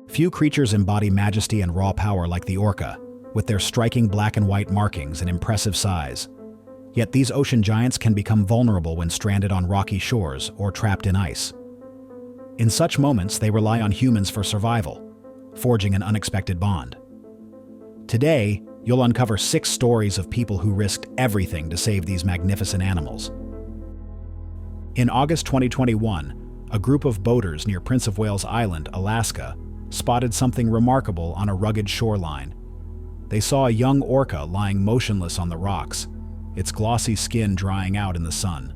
Few creatures embody majesty and raw power like the orca, with their striking black and white markings and impressive size. Yet these ocean giants can become vulnerable when stranded on rocky shores or trapped in ice. In such moments, they rely on humans for survival, forging an unexpected bond. Today, you'll uncover 6 stories of people who risked everything to save these magnificent animals. In August 2021, a group of boaters near Prince of Wales Island, Alaska, spotted something remarkable on a rugged shoreline. They saw a young orca lying motionless on the rocks, its glossy skin drying out in the sun.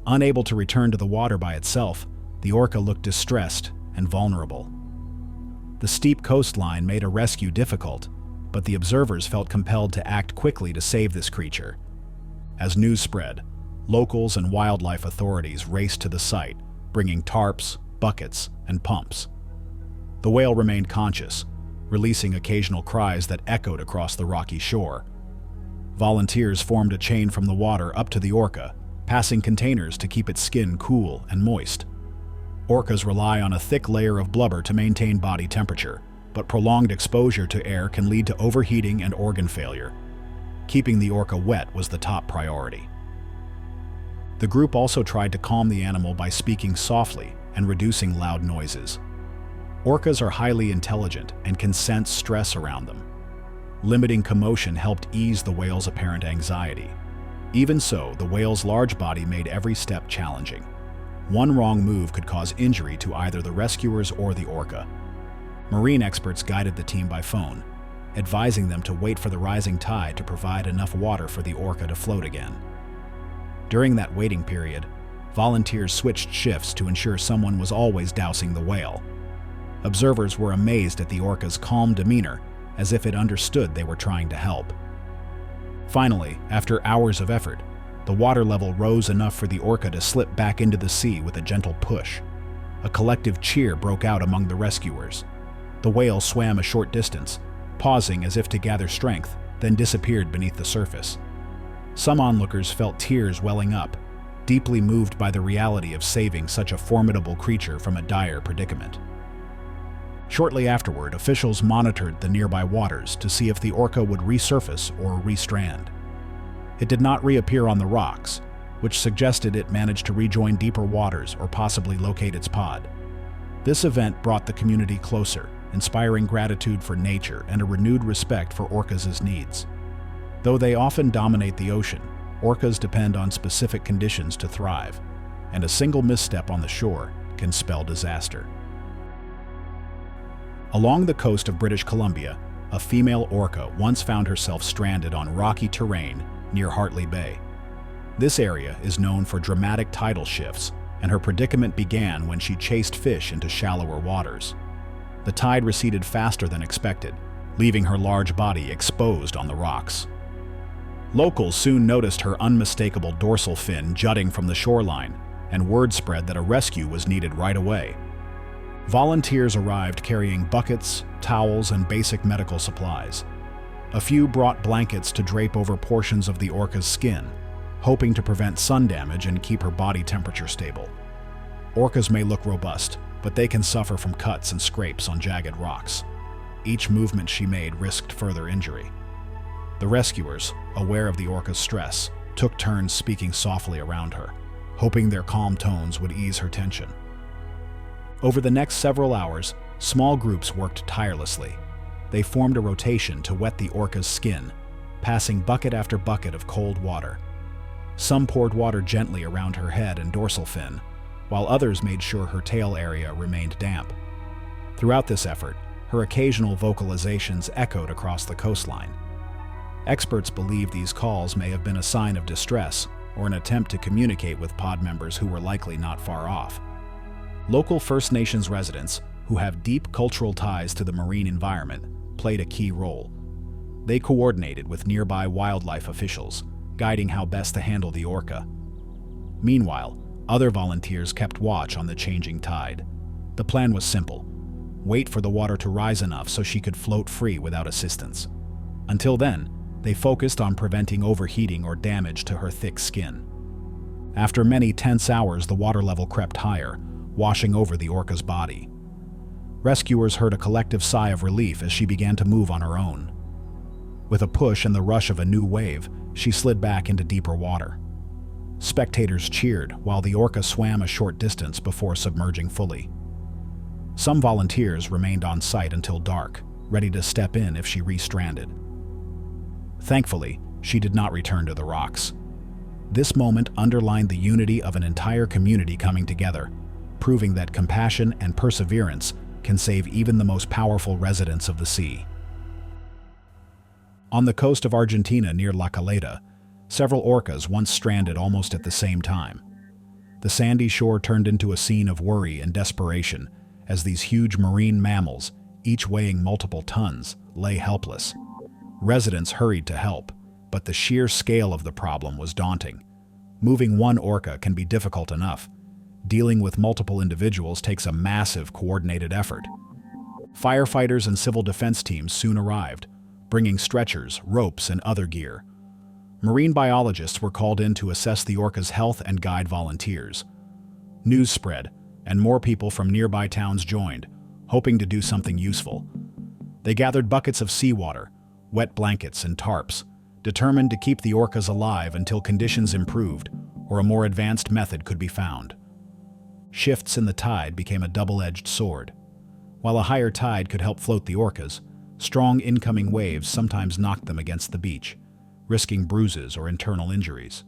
Unable to return to the water by itself, the orca looked distressed and vulnerable. The steep coastline made a rescue difficult, but the observers felt compelled to act quickly to save this creature. As news spread, locals and wildlife authorities raced to the site, bringing tarps, buckets, and pumps. The whale remained conscious, releasing occasional cries that echoed across the rocky shore. Volunteers formed a chain from the water up to the orca, passing containers to keep its skin cool and moist. Orcas rely on a thick layer of blubber to maintain body temperature, but prolonged exposure to air can lead to overheating and organ failure. Keeping the orca wet was the top priority. The group also tried to calm the animal by speaking softly and reducing loud noises. Orcas are highly intelligent and can sense stress around them. Limiting commotion helped ease the whale's apparent anxiety. Even so, the whale's large body made every step challenging. One wrong move could cause injury to either the rescuers or the orca. Marine experts guided the team by phone, advising them to wait for the rising tide to provide enough water for the orca to float again. During that waiting period, volunteers switched shifts to ensure someone was always dousing the whale. Observers were amazed at the orca's calm demeanor, as if it understood they were trying to help. Finally, after hours of effort, the water level rose enough for the orca to slip back into the sea with a gentle push. A collective cheer broke out among the rescuers. The whale swam a short distance, pausing as if to gather strength, then disappeared beneath the surface. Some onlookers felt tears welling up, deeply moved by the reality of saving such a formidable creature from a dire predicament. Shortly afterward, officials monitored the nearby waters to see if the orca would resurface or restrand. It did not reappear on the rocks, which suggested it managed to rejoin deeper waters or possibly locate its pod. This event brought the community closer, inspiring gratitude for nature and a renewed respect for orcas' needs. Though they often dominate the ocean, orcas depend on specific conditions to thrive, and a single misstep on the shore can spell disaster. Along the coast of British Columbia, a female orca once found herself stranded on rocky terrain near Hartley Bay. This area is known for dramatic tidal shifts, and her predicament began when she chased fish into shallower waters. The tide receded faster than expected, leaving her large body exposed on the rocks. Locals soon noticed her unmistakable dorsal fin jutting from the shoreline, and word spread that a rescue was needed right away. Volunteers arrived carrying buckets, towels, and basic medical supplies. A few brought blankets to drape over portions of the orca's skin, hoping to prevent sun damage and keep her body temperature stable. Orcas may look robust, but they can suffer from cuts and scrapes on jagged rocks. Each movement she made risked further injury. The rescuers, aware of the orca's stress, took turns speaking softly around her, hoping their calm tones would ease her tension. Over the next several hours, small groups worked tirelessly. They formed a rotation to wet the orca's skin, passing bucket after bucket of cold water. Some poured water gently around her head and dorsal fin, while others made sure her tail area remained damp. Throughout this effort, her occasional vocalizations echoed across the coastline. Experts believe these calls may have been a sign of distress or an attempt to communicate with pod members who were likely not far off. Local First Nations residents, who have deep cultural ties to the marine environment, played a key role. They coordinated with nearby wildlife officials, guiding how best to handle the orca. Meanwhile, other volunteers kept watch on the changing tide. The plan was simple: wait for the water to rise enough so she could float free without assistance. Until then, they focused on preventing overheating or damage to her thick skin. After many tense hours, the water level crept higher, washing over the orca's body. Rescuers heard a collective sigh of relief as she began to move on her own. With a push and the rush of a new wave, she slid back into deeper water. Spectators cheered while the orca swam a short distance before submerging fully. Some volunteers remained on site until dark, ready to step in if she re-stranded. Thankfully, she did not return to the rocks. This moment underlined the unity of an entire community coming together, proving that compassion and perseverance can save even the most powerful residents of the sea. On the coast of Argentina near La Caleta, several orcas once stranded almost at the same time. The sandy shore turned into a scene of worry and desperation as these huge marine mammals, each weighing multiple tons, lay helpless. Residents hurried to help, but the sheer scale of the problem was daunting. Moving one orca can be difficult enough. Dealing with multiple individuals takes a massive coordinated effort. Firefighters and civil defense teams soon arrived, bringing stretchers, ropes, and other gear. Marine biologists were called in to assess the orca's health and guide volunteers. News spread, and more people from nearby towns joined, hoping to do something useful. They gathered buckets of seawater, wet blankets, and tarps, determined to keep the orcas alive until conditions improved or a more advanced method could be found. Shifts in the tide became a double-edged sword. While a higher tide could help float the orcas, strong incoming waves sometimes knocked them against the beach, risking bruises or internal injuries.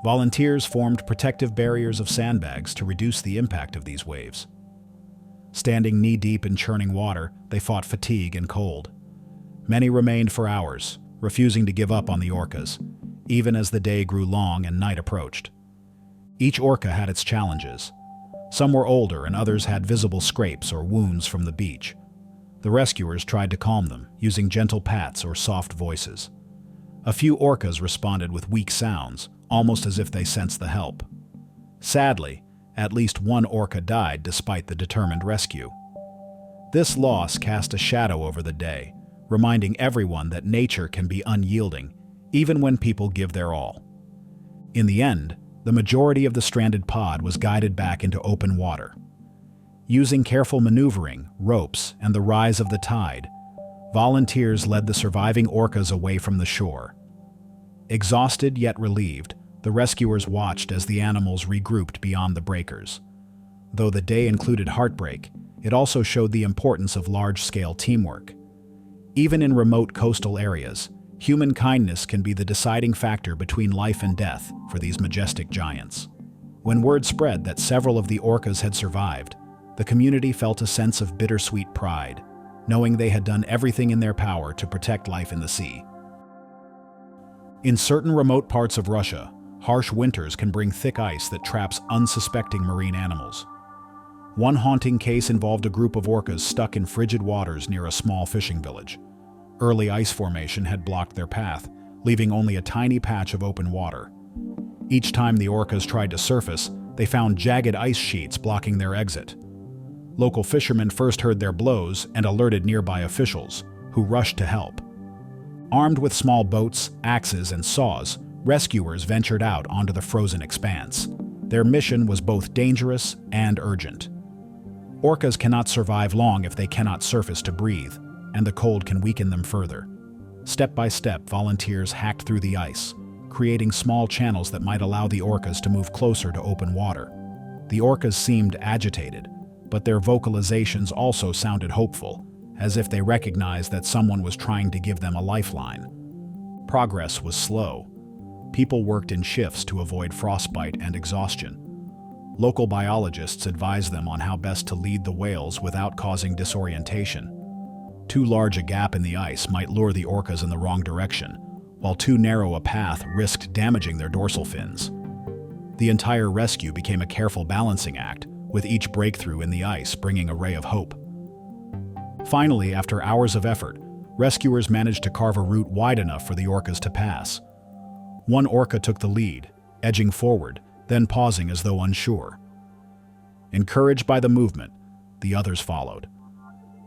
Volunteers formed protective barriers of sandbags to reduce the impact of these waves. Standing knee-deep in churning water, they fought fatigue and cold. Many remained for hours, refusing to give up on the orcas, even as the day grew long and night approached. Each orca had its challenges. Some were older and others had visible scrapes or wounds from the beach. The rescuers tried to calm them, using gentle pats or soft voices. A few orcas responded with weak sounds, almost as if they sensed the help. Sadly, at least one orca died despite the determined rescue. This loss cast a shadow over the day, reminding everyone that nature can be unyielding, even when people give their all. In the end, the majority of the stranded pod was guided back into open water. Using careful maneuvering, ropes, and the rise of the tide, volunteers led the surviving orcas away from the shore. Exhausted yet relieved, the rescuers watched as the animals regrouped beyond the breakers. Though the day included heartbreak, it also showed the importance of large-scale teamwork. Even in remote coastal areas, human kindness can be the deciding factor between life and death for these majestic giants. When word spread that several of the orcas had survived, the community felt a sense of bittersweet pride, knowing they had done everything in their power to protect life in the sea. In certain remote parts of Russia, harsh winters can bring thick ice that traps unsuspecting marine animals. One haunting case involved a group of orcas stuck in frigid waters near a small fishing village. Early ice formation had blocked their path, leaving only a tiny patch of open water. Each time the orcas tried to surface, they found jagged ice sheets blocking their exit. Local fishermen first heard their blows and alerted nearby officials, who rushed to help. Armed with small boats, axes, and saws, rescuers ventured out onto the frozen expanse. Their mission was both dangerous and urgent. Orcas cannot survive long if they cannot surface to breathe, and the cold can weaken them further. Step by step, volunteers hacked through the ice, creating small channels that might allow the orcas to move closer to open water. The orcas seemed agitated, but their vocalizations also sounded hopeful, as if they recognized that someone was trying to give them a lifeline. Progress was slow. People worked in shifts to avoid frostbite and exhaustion. Local biologists advised them on how best to lead the whales without causing disorientation. Too large a gap in the ice might lure the orcas in the wrong direction, while too narrow a path risked damaging their dorsal fins. The entire rescue became a careful balancing act, with each breakthrough in the ice bringing a ray of hope. Finally, after hours of effort, rescuers managed to carve a route wide enough for the orcas to pass. One orca took the lead, edging forward, then pausing as though unsure. Encouraged by the movement, the others followed.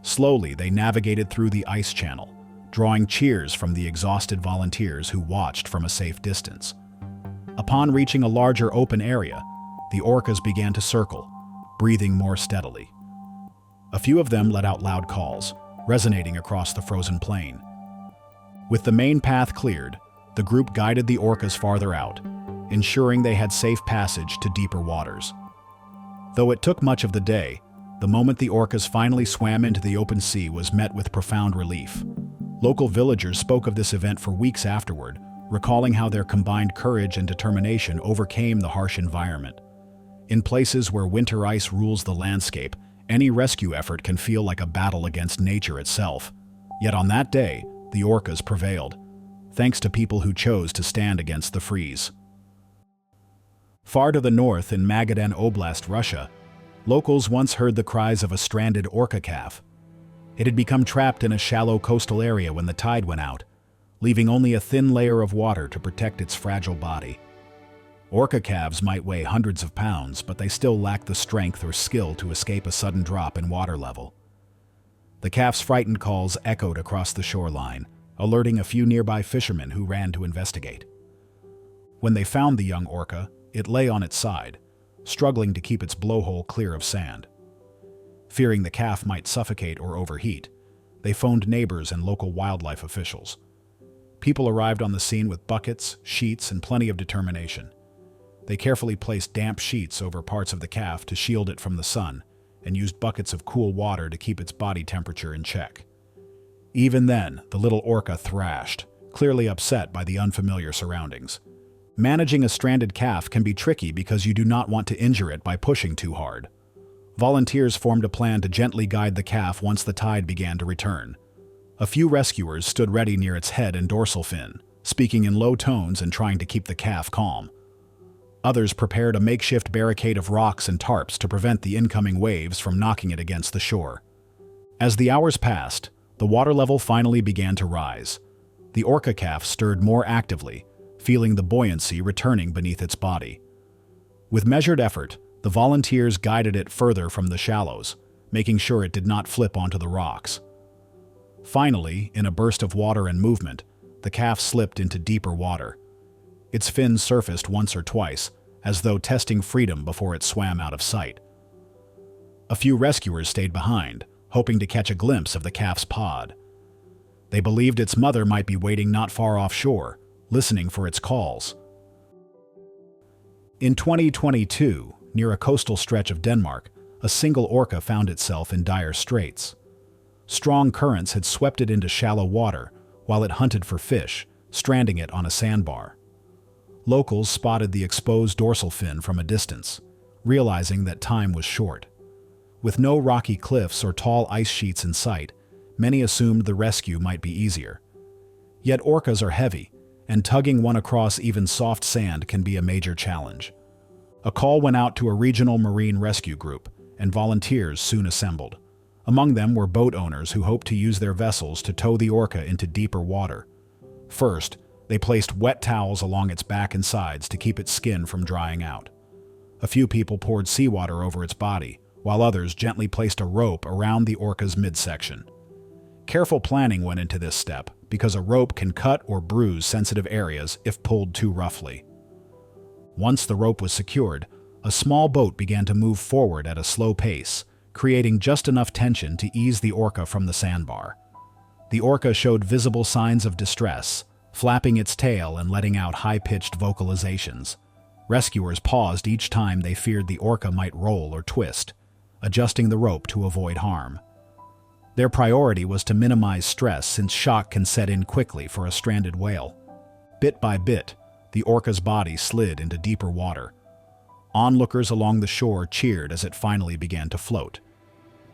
Slowly, they navigated through the ice channel, drawing cheers from the exhausted volunteers who watched from a safe distance. Upon reaching a larger open area, the orcas began to circle, breathing more steadily. A few of them let out loud calls, resonating across the frozen plain. With the main path cleared, the group guided the orcas farther out, ensuring they had safe passage to deeper waters. Though it took much of the day, the moment the orcas finally swam into the open sea was met with profound relief. Local villagers spoke of this event for weeks afterward, recalling how their combined courage and determination overcame the harsh environment. In places where winter ice rules the landscape, any rescue effort can feel like a battle against nature itself. Yet on that day, the orcas prevailed, thanks to people who chose to stand against the freeze. Far to the north in Magadan Oblast, Russia, locals once heard the cries of a stranded orca calf. It had become trapped in a shallow coastal area when the tide went out, leaving only a thin layer of water to protect its fragile body. Orca calves might weigh hundreds of pounds, but they still lack the strength or skill to escape a sudden drop in water level. The calf's frightened calls echoed across the shoreline, alerting a few nearby fishermen who ran to investigate. When they found the young orca, it lay on its side, struggling to keep its blowhole clear of sand. Fearing the calf might suffocate or overheat, they phoned neighbors and local wildlife officials. People arrived on the scene with buckets, sheets, and plenty of determination. They carefully placed damp sheets over parts of the calf to shield it from the sun, and used buckets of cool water to keep its body temperature in check. Even then, the little orca thrashed, clearly upset by the unfamiliar surroundings. Managing a stranded calf can be tricky because you do not want to injure it by pushing too hard. Volunteers formed a plan to gently guide the calf once the tide began to return. A few rescuers stood ready near its head and dorsal fin, speaking in low tones and trying to keep the calf calm. Others prepared a makeshift barricade of rocks and tarps to prevent the incoming waves from knocking it against the shore. As the hours passed, the water level finally began to rise. The orca calf stirred more actively, feeling the buoyancy returning beneath its body. With measured effort, the volunteers guided it further from the shallows, making sure it did not flip onto the rocks. Finally, in a burst of water and movement, the calf slipped into deeper water. Its fins surfaced once or twice, as though testing freedom before it swam out of sight. A few rescuers stayed behind, hoping to catch a glimpse of the calf's pod. They believed its mother might be waiting not far offshore, listening for its calls. In 2022, near a coastal stretch of Denmark, a single orca found itself in dire straits. Strong currents had swept it into shallow water while it hunted for fish, stranding it on a sandbar. Locals spotted the exposed dorsal fin from a distance, realizing that time was short. With no rocky cliffs or tall ice sheets in sight, many assumed the rescue might be easier. Yet orcas are heavy, and tugging one across even soft sand can be a major challenge. A call went out to a regional marine rescue group, and volunteers soon assembled. Among them were boat owners who hoped to use their vessels to tow the orca into deeper water. First, they placed wet towels along its back and sides to keep its skin from drying out. A few people poured seawater over its body, while others gently placed a rope around the orca's midsection. Careful planning went into this step, because a rope can cut or bruise sensitive areas if pulled too roughly. Once the rope was secured, a small boat began to move forward at a slow pace, creating just enough tension to ease the orca from the sandbar. The orca showed visible signs of distress, flapping its tail and letting out high-pitched vocalizations. Rescuers paused each time they feared the orca might roll or twist, adjusting the rope to avoid harm. Their priority was to minimize stress since shock can set in quickly for a stranded whale. Bit by bit, the orca's body slid into deeper water. Onlookers along the shore cheered as it finally began to float.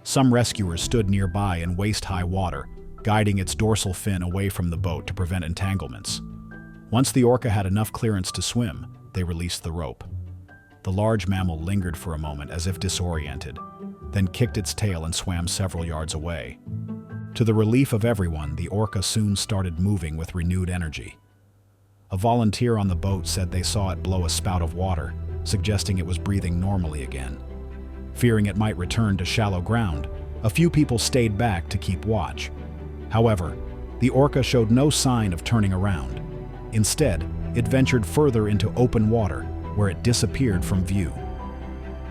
Some rescuers stood nearby in waist-high water, guiding its dorsal fin away from the boat to prevent entanglements. Once the orca had enough clearance to swim, they released the rope. The large mammal lingered for a moment as if disoriented, then kicked its tail and swam several yards away. To the relief of everyone, the orca soon started moving with renewed energy. A volunteer on the boat said they saw it blow a spout of water, suggesting it was breathing normally again. Fearing it might return to shallow ground, a few people stayed back to keep watch. However, the orca showed no sign of turning around. Instead, it ventured further into open water, where it disappeared from view.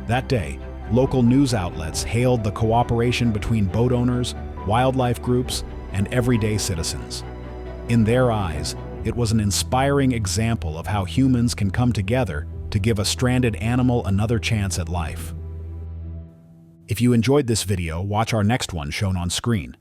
That day, Local news outlets hailed the cooperation between boat owners, wildlife groups, and everyday citizens. In their eyes, it was an inspiring example of how humans can come together to give a stranded animal another chance at life. If you enjoyed this video, watch our next one shown on screen.